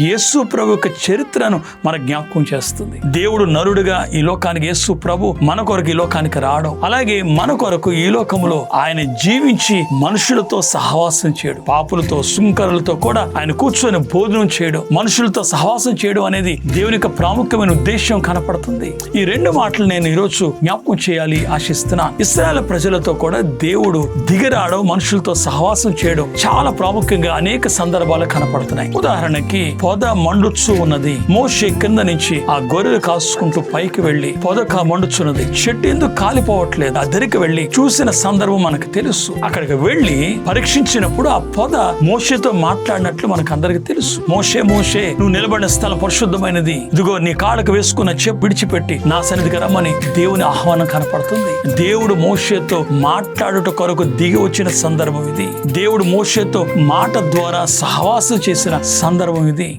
యేసు ప్రభు యొక్క చరిత్రను మన జ్ఞాపకం చేస్తుంది. దేవుడు నరుడుగా ఈ లోకానికి, యేసు ప్రభు మన కొరకు ఈ లోకానికి రావడం, అలాగే మన కొరకు ఈ లోకములో ఆయన జీవించి మనుషులతో సహవాసం చేయడం, పాపులతో సుంకరులతో కూడా ఆయన కూర్చొని భోజనం చేయడం, మనుషులతో సహవాసం చేయడం అనేది దేవుని యొక్క ప్రాముఖ్యమైన ఉద్దేశం కనపడుతుంది. ఈ రెండు మాటలు నేను ఈరోజు జ్ఞాపకం చేయాలి ఆశిస్తున్నా. ఇశ్రాయేలు ప్రజలతో కూడా దేవుడు దిగిరావడం, మనుషులతో సహవాసం చేయడం చాలా ప్రాముఖ్యంగా అనేక సందర్భాలు కనపడుతున్నాయి. ఉదాహరణకి పొద మండుచు ఉన్నది, మోషే కింద నుంచి ఆ గొర్రెలు కాసుకుంటూ పైకి వెళ్లి పొద మండుచున్నది, చెట్టు ఎందుకు కాలిపోవట్లేదు ఆ దగ్గరికి వెళ్లి చూసిన సందర్భం మనకు తెలుసు. అక్కడికి వెళ్లి పరీక్షించినప్పుడు ఆ పొద మోషేతో మాట్లాడినట్లు మనకు అందరికి తెలుసు. మోషే మోషే, నువ్వు నిలబడిన స్థలం పరిశుద్ధమైనది, ఇదిగో నీ కాళ్ళకు వేసుకున్న చెప్పు విడిచిపెట్టి నా సన్నిధికి రమ్మని దేవుని ఆహ్వానం కనపడుతుంది. దేవుడు మోషేతో మాట్లాడుట కొరకు దిగి వచ్చిన సందర్భం ఇది. దేవుడు మోషేతో మాట ద్వారా సహవాసం చేసిన సందర్భం ఇది.